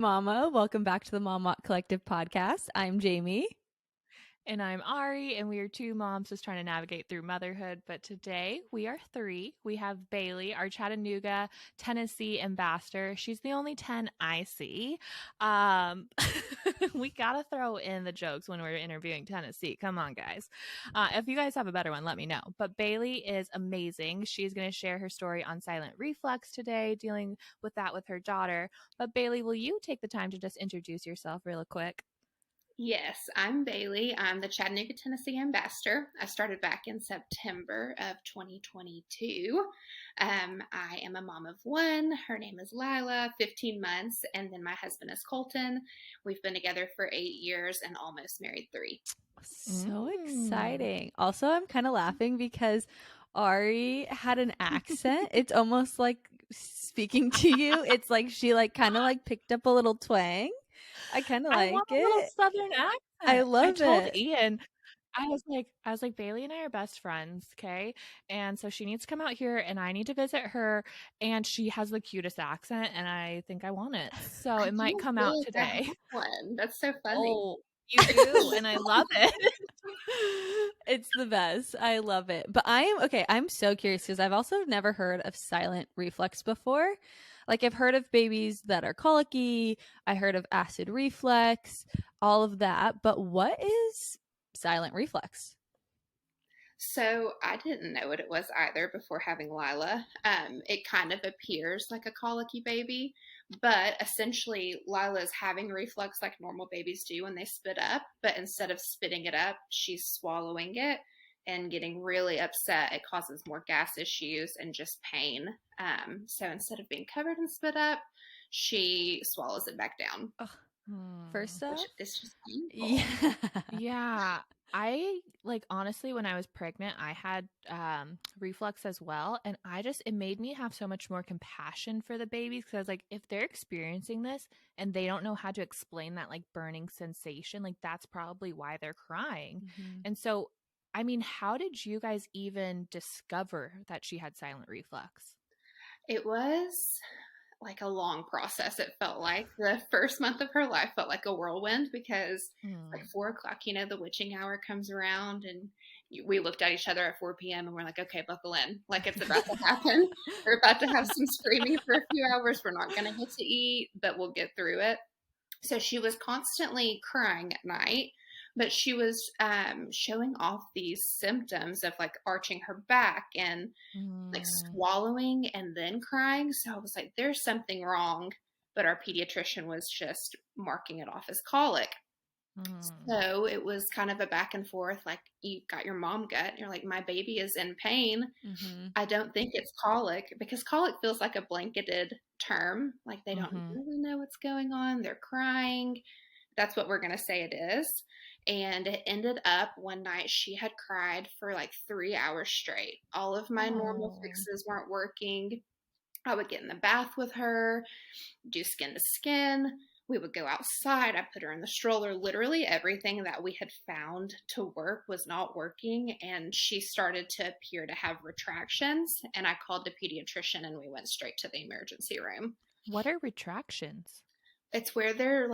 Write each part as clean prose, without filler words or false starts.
Mama, welcome back to the Mom Walk Collective podcast. I'm Jamie. And I'm Ari, and we are two moms just trying to navigate through motherhood. But today we are three. We have Baylee, our Chattanooga, Tennessee ambassador. She's the only 10 I see. We got to throw in the jokes when we're interviewing Tennessee. Come on, guys. If you guys have a better one, let me know. But Baylee is amazing. She's going to share her story on silent reflux today, dealing with that with her daughter. But Baylee, will you take the time to just introduce yourself real quick? Yes, I'm Baylee. I'm the Chattanooga, Tennessee ambassador. I started back in September of 2022. I am a mom of one. Her name is Lila, 15 months, and then my husband is Colton. We've been together for 8 years and almost married 3. So exciting. Also, I'm kind of laughing because Ari had an accent. It's almost like speaking to you. It's like she kind of picked up a little twang. I kind of like want it. a little Southern accent. I love it. I told Ian, I was like, Baylee and I are best friends, okay? And so she needs to come out here and I need to visit her, and she has the cutest accent and I think I want it. So it might come out today. One. That's so funny. Oh, you do, and I love it. It's the best. I love it. But I'm so curious because I've also never heard of silent reflux before. Like, I've heard of babies that are colicky, I heard of acid reflux, all of that. But what is silent reflux? So I didn't know what it was either before having Lila. It kind of appears like a colicky baby, but essentially Lila is having reflux like normal babies do when they spit up, but instead of spitting it up, she's swallowing it and getting really upset. It causes more gas issues and just pain. So instead of being covered in spit up, she swallows it back down. First up, It's just painful. Yeah. I honestly, when I was pregnant, I had reflux as well, and it made me have so much more compassion for the babies, because I was like, if they're experiencing this and they don't know how to explain that burning sensation, that's probably why they're crying. Mm-hmm. And so, I mean, how did you guys even discover that she had silent reflux? It was like a long process. It felt like the first month of her life felt like a whirlwind because like 4 o'clock, the witching hour comes around, and we looked at each other at 4 p.m. and we're like, okay, buckle in. Like, it's about to happen. We're about to have some screaming for a few hours. We're not going to get to eat, but we'll get through it. So she was constantly crying at night, but she was showing off these symptoms of arching her back and swallowing and then crying. So I was like, there's something wrong. But our pediatrician was just marking it off as colic. So it was kind of a back and forth. Like, you got your mom gut, and you're like, my baby is in pain. I don't think it's colic, because colic feels like a blanketed term. Like, they don't really know what's going on. They're crying. That's what we're going to say it is. And it ended up one night she had cried for 3 hours straight. All of my normal fixes weren't working. I would get in the bath with her, do skin to skin. We would go outside. I put her in the stroller. Literally everything that we had found to work was not working. And she started to appear to have retractions. And I called the pediatrician and we went straight to the emergency room. What are retractions? It's where they're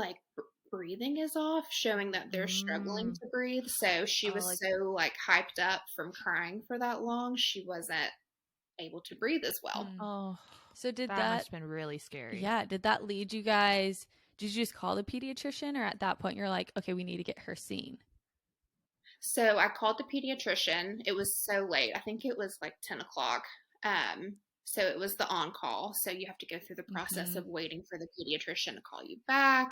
breathing is off, showing that they're struggling to breathe. So she was so hyped up from crying for that long, she wasn't able to breathe as well. Oh, so that must have been really scary. Yeah, did that lead you guys? Did you just call the pediatrician, or at that point you're like, okay, we need to get her seen? So I called the pediatrician. It was so late. I think it was 10 o'clock. So it was the on-call. So you have to go through the process of waiting for the pediatrician to call you back.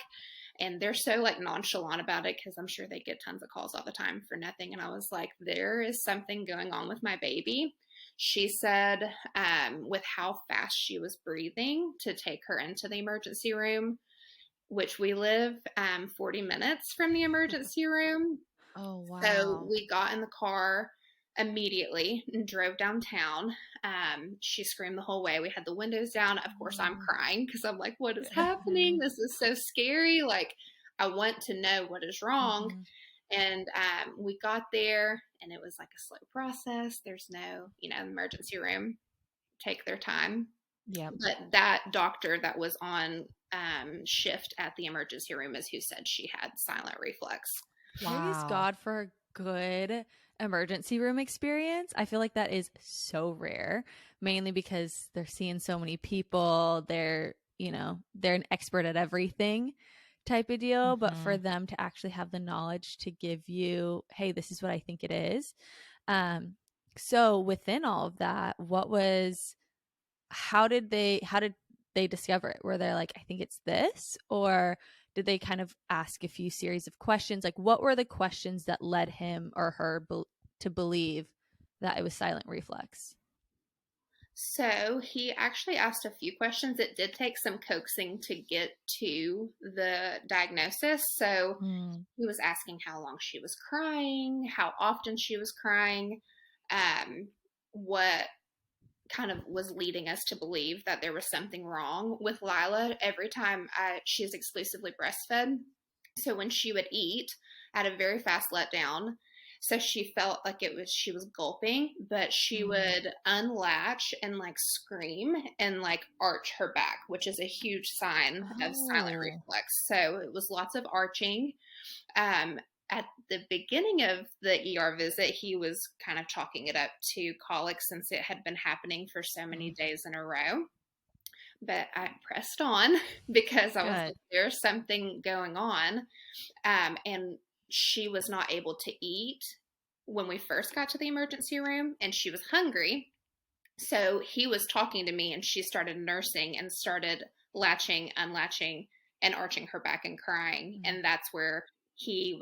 And they're so nonchalant about it, because I'm sure they get tons of calls all the time for nothing. And I was like, there is something going on with my baby. She said, with how fast she was breathing, to take her into the emergency room, which we live 40 minutes from the emergency room. Oh, wow. So we got in the car immediately and drove downtown. She screamed the whole way. We had the windows down. Of course, I'm crying because I'm like, what is happening? This is so scary. I want to know what is wrong. And we got there, and it was a slow process. There's no, emergency room. Take their time. Yeah. But that doctor that was on shift at the emergency room is who said she had silent reflux. Praise God for a good emergency room experience. I feel like that is so rare, mainly because they're seeing so many people. They're, they're an expert at everything type of deal. But for them to actually have the knowledge to give you, hey, this is what I think it is. So within all of that, how did they discover it? Were they like, I think it's this? Or did they kind of ask a few series of questions? Like, what were the questions that led him or her to believe that it was silent reflux? So he actually asked a few questions. It did take some coaxing to get to the diagnosis. So he was asking how long she was crying, how often she was crying, what kind of was leading us to believe that there was something wrong with Lila. Every time she's exclusively breastfed. So when she would eat, I had a very fast letdown. So she felt like she was gulping, but she would unlatch and like scream and like arch her back, which is a huge sign of silent reflux. So it was lots of arching. At the beginning of the ER visit, he was kind of chalking it up to colic since it had been happening for so many days in a row. But I pressed on because I was like, there's something going on. And she was not able to eat when we first got to the emergency room, and she was hungry. So he was talking to me, and she started nursing and started latching, unlatching, and arching her back and crying. And that's where she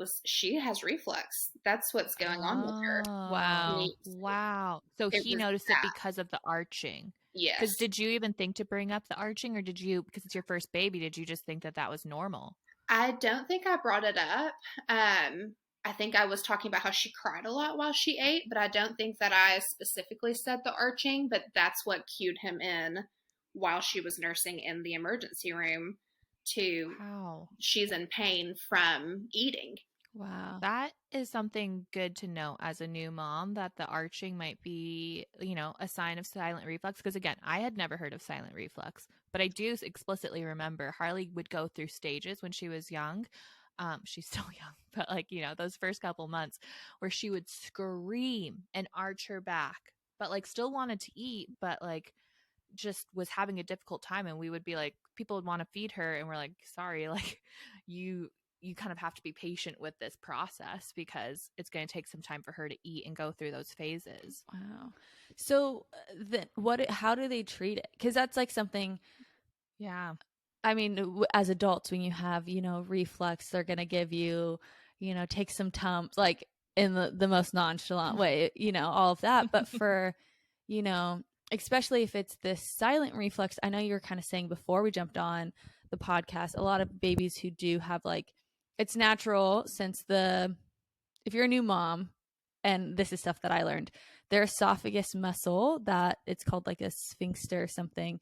has reflux. That's what's going on with her. Wow. So he noticed it because of the arching. Yes. Because did you even think to bring up the arching, or because it's your first baby, did you just think that was normal? I don't think I brought it up. I think I was talking about how she cried a lot while she ate, but I don't think that I specifically said the arching, but that's what cued him in while she was nursing in the emergency room she's in pain from eating. Wow. That is something good to know as a new mom, that the arching might be, a sign of silent reflux. Because again, I had never heard of silent reflux, but I do explicitly remember Harley would go through stages when she was young. She's still young, but those first couple months where she would scream and arch her back, but still wanted to eat, but just was having a difficult time. And we would be like, people would want to feed her, and we're like, sorry, you kind of have to be patient with this process because it's going to take some time for her to eat and go through those phases. Wow. So then how do they treat it? Because that's something. Yeah. I mean, as adults, when you have, reflux, they're going to give you, take some Tums, in the most nonchalant way, all of that. But for, especially if it's this silent reflux, I know you were kind of saying before we jumped on the podcast, a lot of babies who do have it's natural since if you're a new mom, and this is stuff that I learned, their esophagus muscle, that it's called a sphincter or something,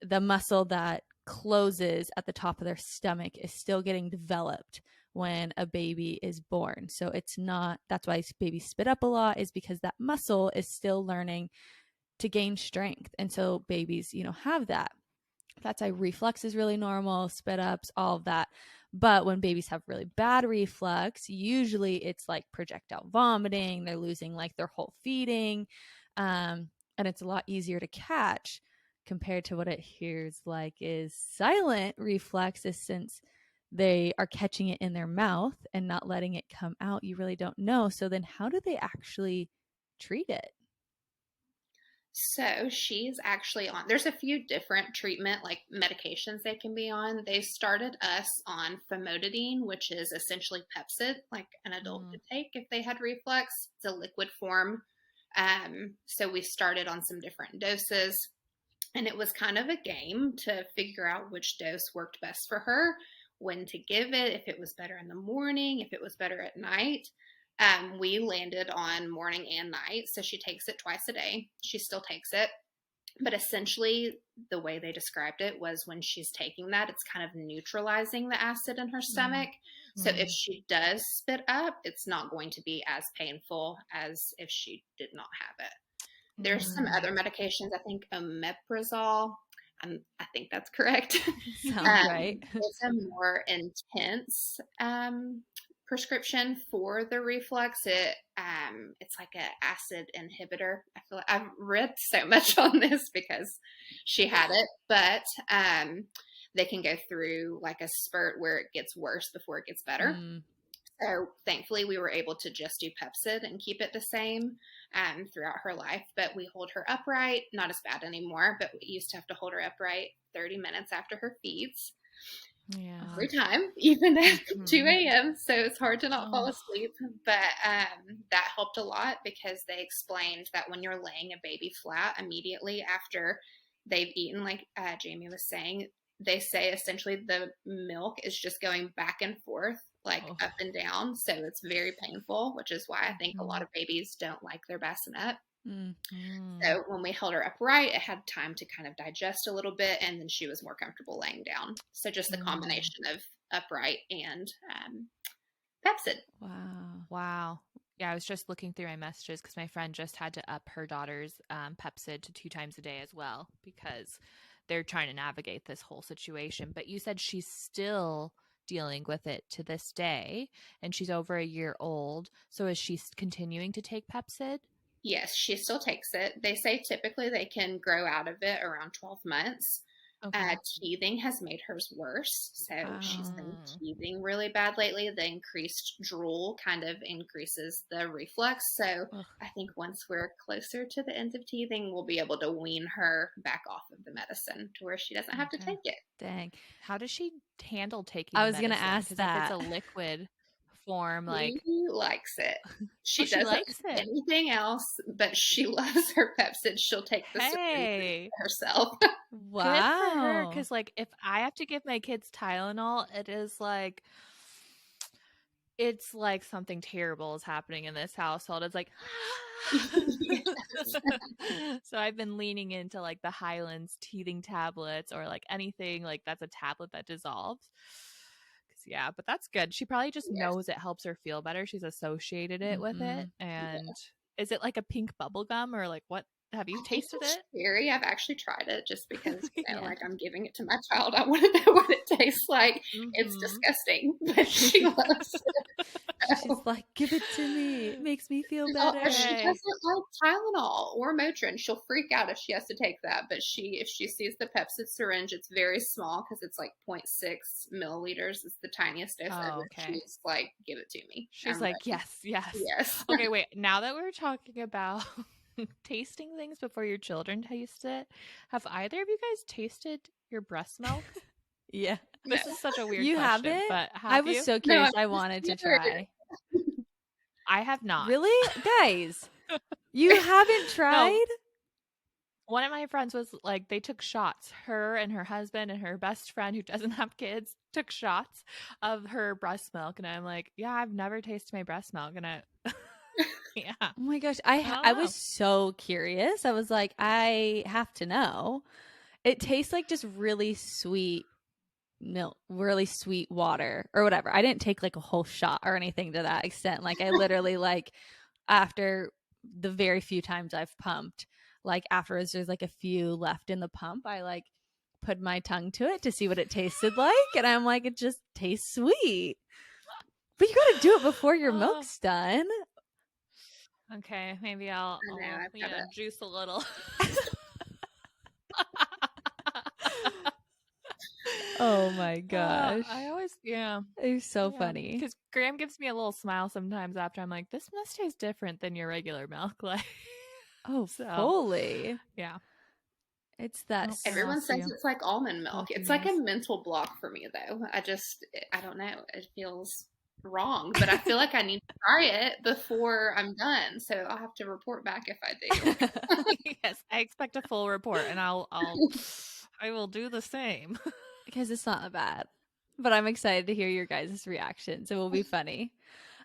the muscle that closes at the top of their stomach is still getting developed when a baby is born. So that's why babies spit up a lot, is because that muscle is still learning to gain strength. And so babies, have that. That's why reflux is really normal, spit ups, all of that. But when babies have really bad reflux, usually it's projectile vomiting, they're losing their whole feeding. And it's a lot easier to catch compared to what it hears is silent reflux, is since they are catching it in their mouth and not letting it come out. You really don't know. So then how do they actually treat it? So she's actually there's a few different treatment medications they can be on. They started us on famotidine, which is essentially Pepcid, like an adult could take if they had reflux. It's a liquid form. So we started on some different doses, and it was kind of a game to figure out which dose worked best for her, when to give it, if it was better in the morning, if it was better at night. We landed on morning and night, so she takes it twice a day. She still takes it, but essentially the way they described it was when she's taking that, it's kind of neutralizing the acid in her stomach. So if she does spit up, it's not going to be as painful as if she did not have it. There's some other medications, I think omeprazole. I think that's correct. Sounds right. It's a more intense prescription for the reflux. It's like an acid inhibitor. I feel like I've read so much on this because she had it, but they can go through like a spurt where it gets worse before it gets better. Mm. So thankfully, we were able to just do Pepcid and keep it the same throughout her life. But we hold her upright, not as bad anymore, but we used to have to hold her upright 30 minutes after her feeds. Yeah. Every time, even at 2 a.m. So it's hard to not fall asleep. But that helped a lot because they explained that when you're laying a baby flat immediately after they've eaten, like Jamie was saying, they say essentially the milk is just going back and forth, like up and down. So it's very painful, which is why I think a lot of babies don't like their bassinet. So when we held her upright, it had time to kind of digest a little bit, and then she was more comfortable laying down. So just the combination of upright and Pepcid. Wow. Yeah, I was just looking through my messages because my friend just had to up her daughter's Pepcid to 2 times a day as well because they're trying to navigate this whole situation. But you said she's still dealing with it to this day, and she's over a year old. So is she continuing to take Pepcid? Yes, she still takes it. They say typically they can grow out of it around 12 months. Okay. Teething has made hers worse. So she's been teething really bad lately. The increased drool kind of increases the reflux. So I think once we're closer to the end of teething, we'll be able to wean her back off of the medicine to where she doesn't have to take it. Dang. How does she handle taking I was going to ask that. If it's a liquid form, like she likes it. She doesn't likes it. Anything else, but she loves her Pepcid. She'll take the syringe herself. Wow. Good for her, because like if I have to give my kids Tylenol, it's like something terrible is happening in this household. It's like so I've been leaning into like the Highlands teething tablets or like anything like that's a tablet that dissolves. Yeah, but that's good. She probably just knows it helps her feel better. She's associated it with it. And is it like a pink bubble gum or like what? Have you tasted it? Scary. I've actually tried it just because, like I'm giving it to my child. I want to know what it tastes like. It's disgusting, but she loves it. She's like, give it to me. It makes me feel better. She doesn't like Tylenol or Motrin. She'll freak out if she has to take that. But if she sees the Pepcid syringe, it's very small because it's like 0.6 milliliters. It's the tiniest dose ever. She's like, give it to me. She's like, yes. Okay, wait. Now that we're talking about tasting things before your children taste it, have either of you guys tasted your breast milk? Yeah. This is such a weird question. You haven't? But I was so curious. I wanted to try. I have not. Really? Guys, you haven't tried? No. One of my friends was like, they took shots. Her and her husband and her best friend who doesn't have kids took shots of her breast milk. And I'm like, yeah, I've never tasted my breast milk. And yeah. Oh my gosh. I was so curious. I was like, I have to know. It tastes like just really sweet milk, really sweet water or whatever. I didn't take like a whole shot or anything to that extent. Like I literally like after the very few times I've pumped, like afterwards there's like a few left in the pump, I like put my tongue to it to see what it tasted like, and I'm like, it just tastes sweet. But you got to do it before your milk's done. Okay, maybe I'll juice a little. Oh my gosh. I always, it's so funny because Graham gives me a little smile sometimes after I'm like, this must taste different than your regular milk. Like, fully. Yeah. It's that. Everyone says it's like almond milk. It's like a mental block for me though. I don't know. It feels wrong, but I feel like I need to try it before I'm done. So I'll have to report back if I do. Yes, I expect a full report, and I will do the same. Because it's not bad. But I'm excited to hear your guys' reactions. It will be funny.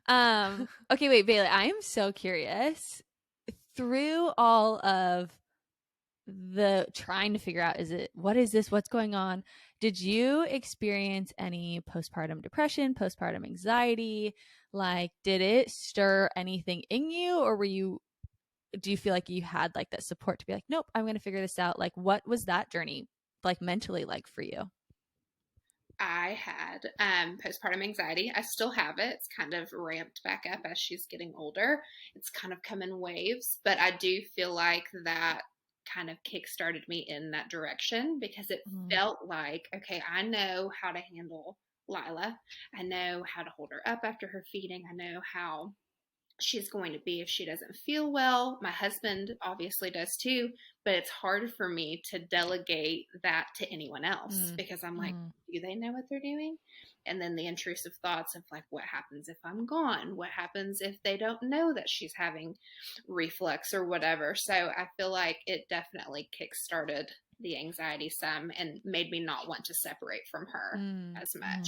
Okay, wait, Baylee, I am so curious. Through all of the trying to figure out, what is this? What's going on? Did you experience any postpartum depression, postpartum anxiety? Like, did it stir anything in you? Or do you feel like you had like that support to be like, nope, I'm going to figure this out? Like, what was that journey like mentally like for you? I had postpartum anxiety. I still have it. It's kind of ramped back up as she's getting older. It's kind of come in waves, but I do feel like that kind of kickstarted me in that direction because it felt like, okay, I know how to handle Lila. I know how to hold her up after her feeding. I know how she's going to be if she doesn't feel well. My husband obviously does too, but it's hard for me to delegate that to anyone else because I'm like, do they know what they're doing? And then the intrusive thoughts of like, what happens if I'm gone? What happens if they don't know that she's having reflux or whatever? So I feel like it definitely kickstarted the anxiety some and made me not want to separate from her as much.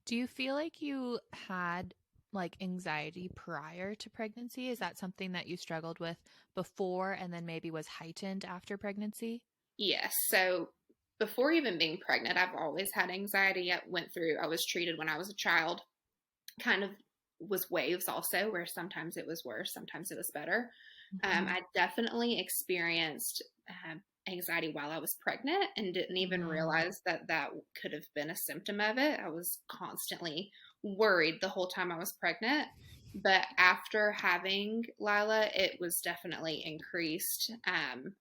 Do you feel like you had like anxiety prior to pregnancy? Is that something that you struggled with before and then maybe was heightened after pregnancy? Yes. So before even being pregnant, I've always had anxiety. I was treated when I was a child, kind of was waves also, where sometimes it was worse, sometimes it was better. I definitely experienced anxiety while I was pregnant and didn't even realize that that could have been a symptom of it. I was constantly worried the whole time I was pregnant. But after having Lila, it was definitely increased,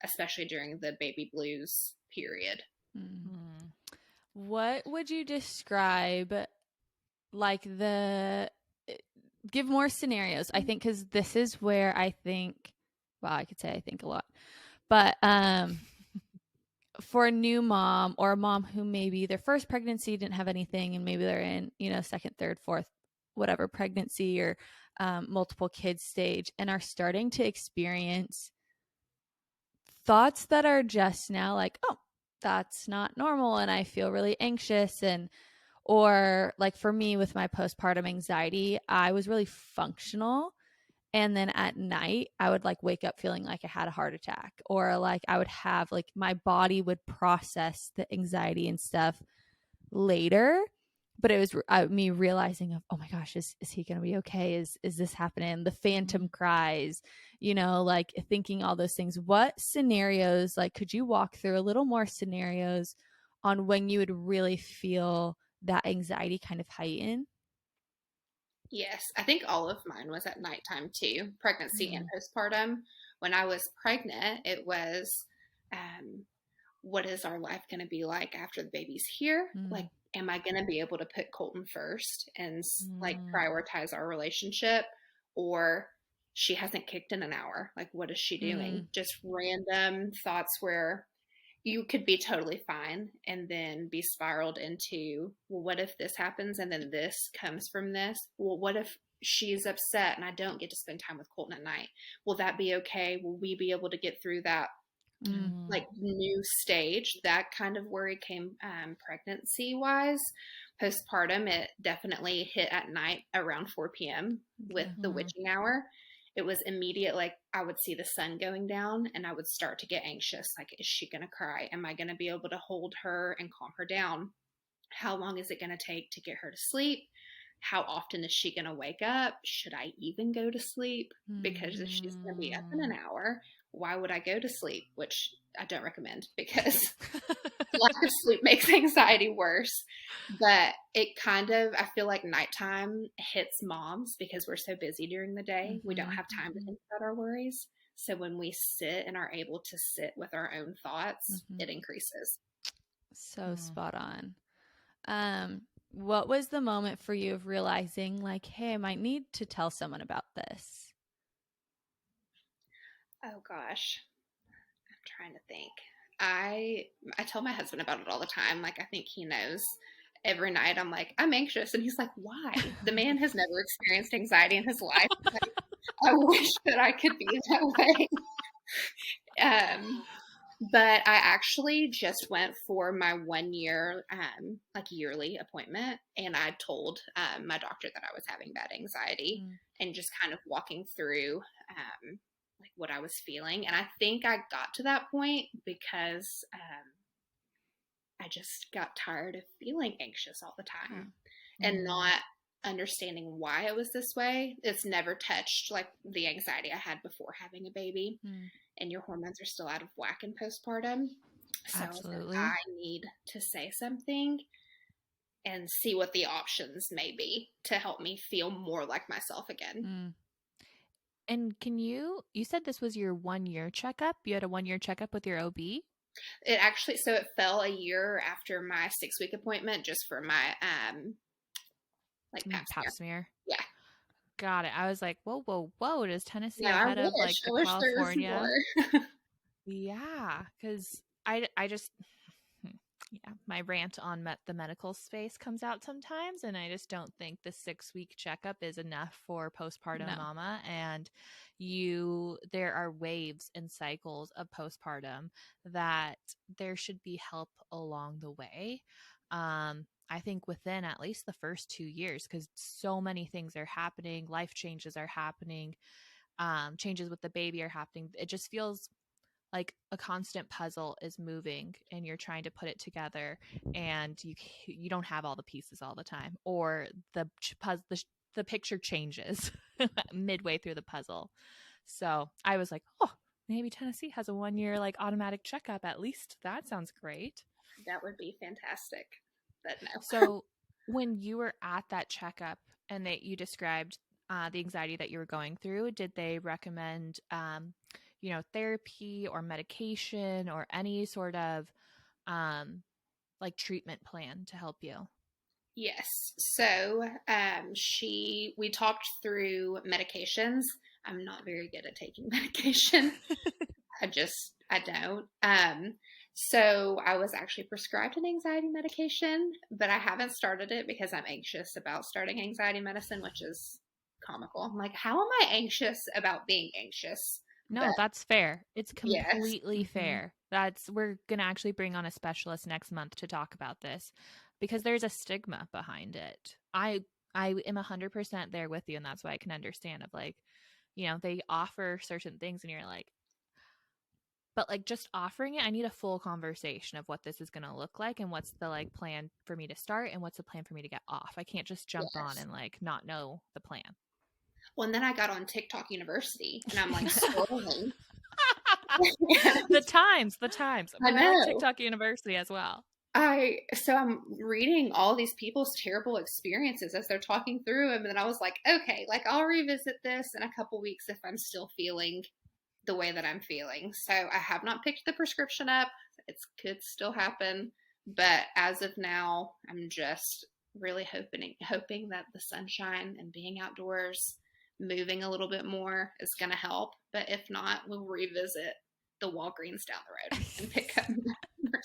especially during the baby blues period. What would you describe like give more scenarios? I think because this is where I think, well, I could say I think a lot, but for a new mom or a mom who maybe their first pregnancy didn't have anything and maybe they're in, second, third, fourth, whatever pregnancy or multiple kids stage and are starting to experience thoughts that are just now like, oh, that's not normal and I feel really anxious. And or like for me with my postpartum anxiety, I was really functional. And then at night, I would like wake up feeling like I had a heart attack, or like I would have like my body would process the anxiety and stuff later. But it was me realizing of, oh my gosh, is he going to be okay? Is this happening? The phantom cries, like thinking all those things. What scenarios, like, could you walk through a little more scenarios on when you would really feel that anxiety kind of heighten? Yes, I think all of mine was at nighttime too, pregnancy and postpartum. When I was pregnant, it was, what is our life going to be like after the baby's here? Like, am I going to be able to put Colton first and like prioritize our relationship? Or she hasn't kicked in an hour. Like, what is she doing? Just random thoughts where you could be totally fine and then be spiraled into, well, what if this happens and then this comes from this? Well, what if she's upset and I don't get to spend time with Colton at night? Will that be okay? Will we be able to get through that like new stage? That kind of worry came pregnancy wise. Postpartum, it definitely hit at night around 4 p.m. with the witching hour. It was immediate, like I would see the sun going down and I would start to get anxious. Like, is she going to cry? Am I going to be able to hold her and calm her down? How long is it going to take to get her to sleep? How often is she going to wake up? Should I even go to sleep? Because if she's going to be up in an hour, why would I go to sleep? Which I don't recommend because lack of sleep makes anxiety worse. But it kind of, I feel like nighttime hits moms because we're so busy during the day. We don't have time to think about our worries. So when we sit and are able to sit with our own thoughts, it increases. So spot on. What was the moment for you of realizing like, hey, I might need to tell someone about this? Oh gosh, I'm trying to think. I tell my husband about it all the time. Like, I think he knows. Every night I'm like, I'm anxious, and he's like, why? The man has never experienced anxiety in his life. Like, I wish that I could be that way. But I actually just went for my 1 year, like yearly appointment, and I told my doctor that I was having bad anxiety, and just kind of walking through like what I was feeling. And I think I got to that point because I just got tired of feeling anxious all the time and not understanding why it was this way. It's never touched like the anxiety I had before having a baby, and your hormones are still out of whack in postpartum. So I was like, Absolutely. I need to say something and see what the options may be to help me feel more like myself again. Mm. And you said this was your 1 year checkup? You had a 1 year checkup with your OB? It actually, so it fell a year after my 6 week appointment just for my, like pap Pap smear. smear. Yeah. Got it. I was like, whoa, whoa, whoa. Does Tennessee No, I ahead of wish. like the I wish there was California? more. Yeah, because I just yeah, my rant on the medical space comes out sometimes, and I just don't think the 6 week checkup is enough for postpartum No. mama. And there are waves and cycles of postpartum that there should be help along the way. I think within at least the first 2 years, because so many things are happening, life changes are happening, changes with the baby are happening. It just feels like a constant puzzle is moving and you're trying to put it together, and you don't have all the pieces all the time, or the picture changes midway through the puzzle. So I was like, oh, maybe Tennessee has a 1 year like automatic checkup. At least that sounds great. That would be fantastic. But no. So when you were at that checkup and that you described the anxiety that you were going through, did they recommend therapy or medication or any sort of like treatment plan to help you? Yes. So we talked through medications. I'm not very good at taking medication. I don't. So I was actually prescribed an anxiety medication, but I haven't started it because I'm anxious about starting anxiety medicine, which is comical. I'm like, how am I anxious about being anxious? No, But that's fair. It's yes. completely fair. We're going to actually bring on a specialist next month to talk about this, because there's a stigma behind it. I am 100% there with you, and that's why I can understand of like, they offer certain things and you're like, but like just offering it, I need a full conversation of what this is going to look like and what's the like plan for me to start and what's the plan for me to get off. I can't just jump on Yes. and like not know the plan. Well, and then I got on TikTok University and I'm like scrolling. the times. I But I like know. TikTok University as well. I'm reading all these people's terrible experiences as they're talking through them, and then I was like, okay, like I'll revisit this in a couple weeks if I'm still feeling the way that I'm feeling. So I have not picked the prescription up. It could still happen, but as of now, I'm just really hoping that the sunshine and being outdoors, moving a little bit more is going to help. But if not, we'll revisit the Walgreens down the road and pick up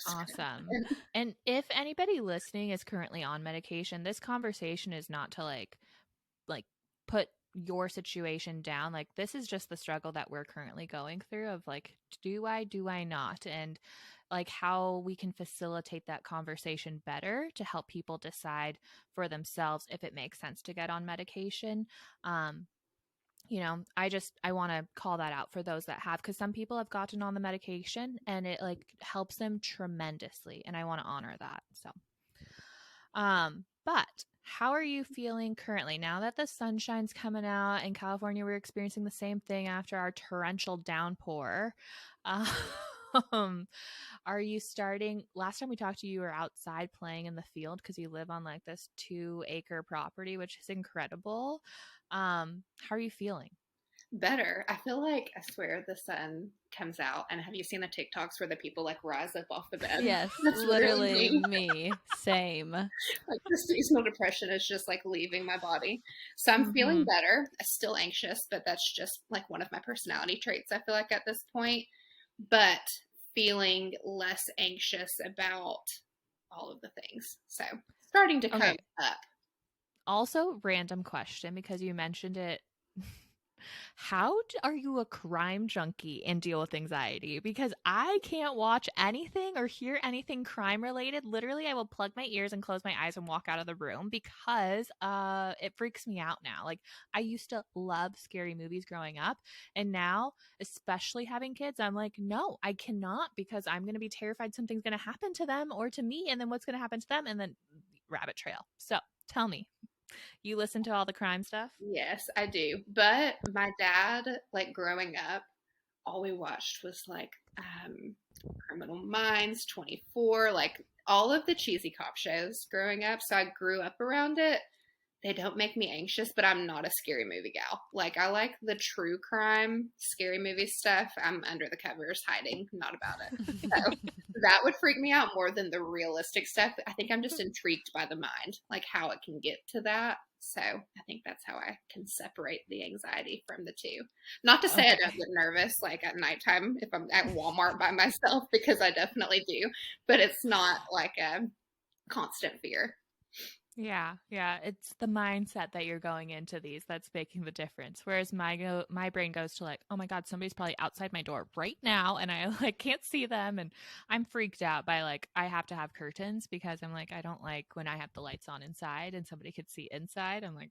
Awesome. And if anybody listening is currently on medication, this conversation is not to like put your situation down. Like, this is just the struggle that we're currently going through of like, do I not? And like how we can facilitate that conversation better to help people decide for themselves if it makes sense to get on medication. I want to call that out for those that have, because some people have gotten on the medication and it like helps them tremendously, and I want to honor that. So but how are you feeling currently now that the sunshine's coming out? In California, we're experiencing the same thing after our torrential downpour. um are you starting Last time we talked to you, you were outside playing in the field because you live on like this 2-acre property, which is incredible. How are you feeling? Better. I feel like, I swear, the sun comes out. And have you seen the TikToks where the people like rise up off the bed? Yes, That's literally literally me. me. Same. Like the seasonal depression is just like leaving my body. So I'm feeling Mm-hmm. better. I'm still anxious, but that's just like one of my personality traits, I feel like, at this point. But feeling less anxious about all of the things. So starting to come Okay. up. Also, random question, because you mentioned it. Are you a crime junkie and deal with anxiety? Because I can't watch anything or hear anything crime related. Literally, I will plug my ears and close my eyes and walk out of the room because it freaks me out now. Like, I used to love scary movies growing up, and now, especially having kids, I'm like, no, I cannot, because I'm going to be terrified something's going to happen to them or to me, and then what's going to happen to them, and then rabbit trail. So tell me, you listen to all the crime stuff? Yes, I do. But my dad, like growing up, all we watched was like Criminal Minds, 24, like all of the cheesy cop shows growing up. So I grew up around it. They don't make me anxious, but I'm not a scary movie gal. Like, I like the true crime, scary movie stuff. I'm under the covers hiding, not about it. So that would freak me out more than the realistic stuff. I think I'm just intrigued by the mind, like how it can get to that. So I think that's how I can separate the anxiety from the two. Not to say I don't get nervous like at nighttime if I'm at Walmart by myself, because I definitely do, but it's not like a constant fear. Yeah, yeah. It's the mindset that you're going into these that's making the difference. Whereas my brain goes to like, oh my God, somebody's probably outside my door right now and I like can't see them, and I'm freaked out by like I have to have curtains because I'm like I don't like when I have the lights on inside and somebody could see inside. I'm like,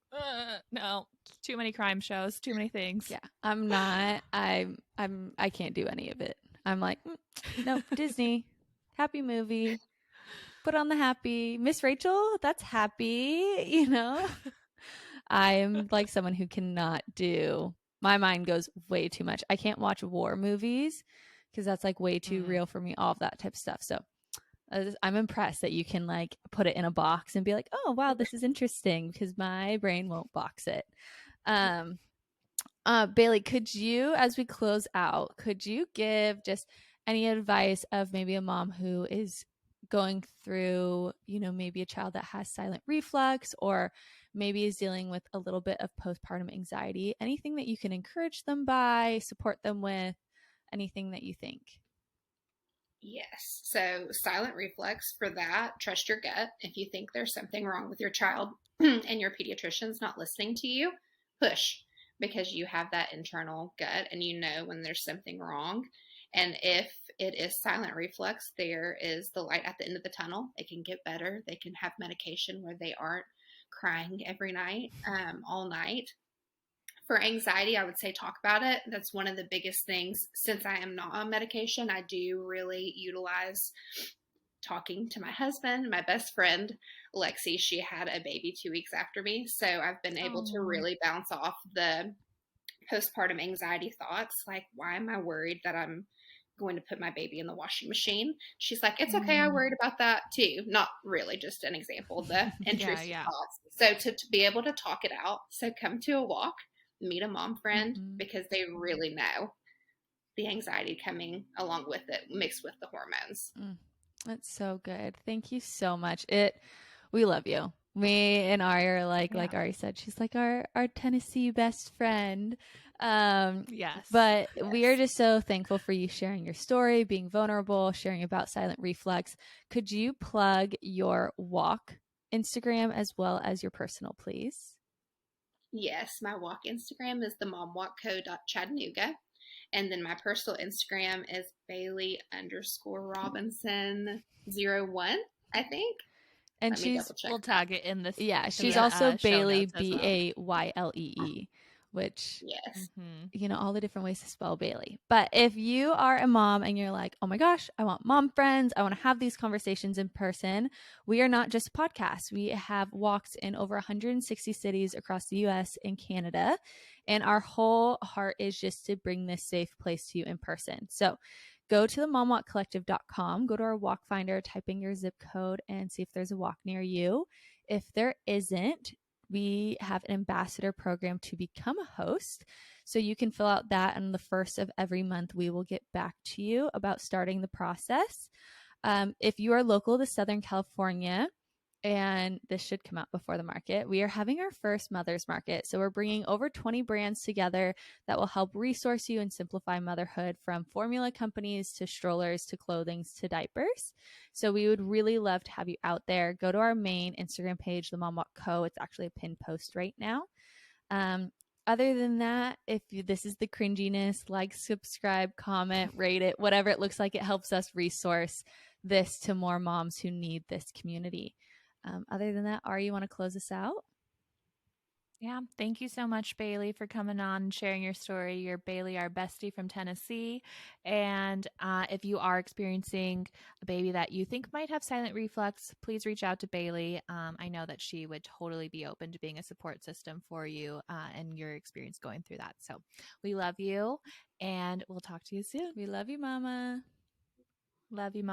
no, too many crime shows, too many things. Yeah, I'm not. I can't do any of it. I'm like, nope, Disney, happy movie. Put on the happy. Miss Rachel, that's happy, you know? I'm like someone who cannot do, my mind goes way too much. I can't watch war movies because that's like way too real for me, all of that type of stuff. So I'm impressed that you can like put it in a box and be like, oh, wow, this is interesting, because my brain won't box it. Baylee, could you, as we close out, could you give just any advice of maybe a mom who is going through, you know, maybe a child that has silent reflux, or maybe is dealing with a little bit of postpartum anxiety? Anything that you can encourage them by, support them with, anything that you think? Yes. So, silent reflux, for that, trust your gut. If you think there's something wrong with your child and your pediatrician's not listening to you, push, because you have that internal gut and you know when there's something wrong. And if it is silent reflux, there is the light at the end of the tunnel. It can get better. They can have medication where they aren't crying every night, all night. For anxiety, I would say talk about it. That's one of the biggest things. Since I am not on medication, I do really utilize talking to my husband. My best friend, Lexi, she had a baby 2 weeks after me. So I've been able to really bounce off the postpartum anxiety thoughts. Like, why am I worried that I'm going to put my baby in the washing machine? She's like, it's okay. I worried about that too. Not really, just an example, the intrusive thoughts. So to be able to talk it out. So come to a walk, meet a mom friend, because they really know the anxiety coming along with it, mixed with the hormones. That's so good. Thank you so much. We love you. Me and Ari are like Ari said, she's like our Tennessee best friend. Yes. But we are just so thankful for you sharing your story, being vulnerable, sharing about silent reflux. Could you plug your walk Instagram as well as your personal, please? Yes, my walk Instagram is the momwalkco.chattanooga. And then my personal Instagram is Baylee_Robinson 01, I think. And we'll tag it in this. Yeah, she's also Baylee Baylee, which, yes, you know, all the different ways to spell Baylee. But if you are a mom and you're like, oh my gosh, I want mom friends, I want to have these conversations in person, we are not just podcasts. We have walks in over 160 cities across the US and Canada. And our whole heart is just to bring this safe place to you in person. So go to the momwalkcollective.com, go to our walk finder, type in your zip code, and see if there's a walk near you. If there isn't, we have an ambassador program to become a host. So you can fill out that, and the first of every month, we will get back to you about starting the process. If you are local to Southern California, and this should come out before the market, we are having our first Mother's Market. So we're bringing over 20 brands together that will help resource you and simplify motherhood, from formula companies to strollers to clothing to diapers. So we would really love to have you out there. Go to our main Instagram page, the Mom Walk Co. It's actually a pinned post right now. Other than that, if this is the cringiness, like, subscribe, comment, rate it, whatever it looks like. It helps us resource this to more moms who need this community. Other than that, Ari, you want to close us out? Yeah. Thank you so much, Baylee, for coming on and sharing your story. You're Baylee, our bestie from Tennessee. And if you are experiencing a baby that you think might have silent reflux, please reach out to Baylee. I know that she would totally be open to being a support system for you and your experience going through that. So we love you, and we'll talk to you soon. We love you, Mama. Love you, Mom.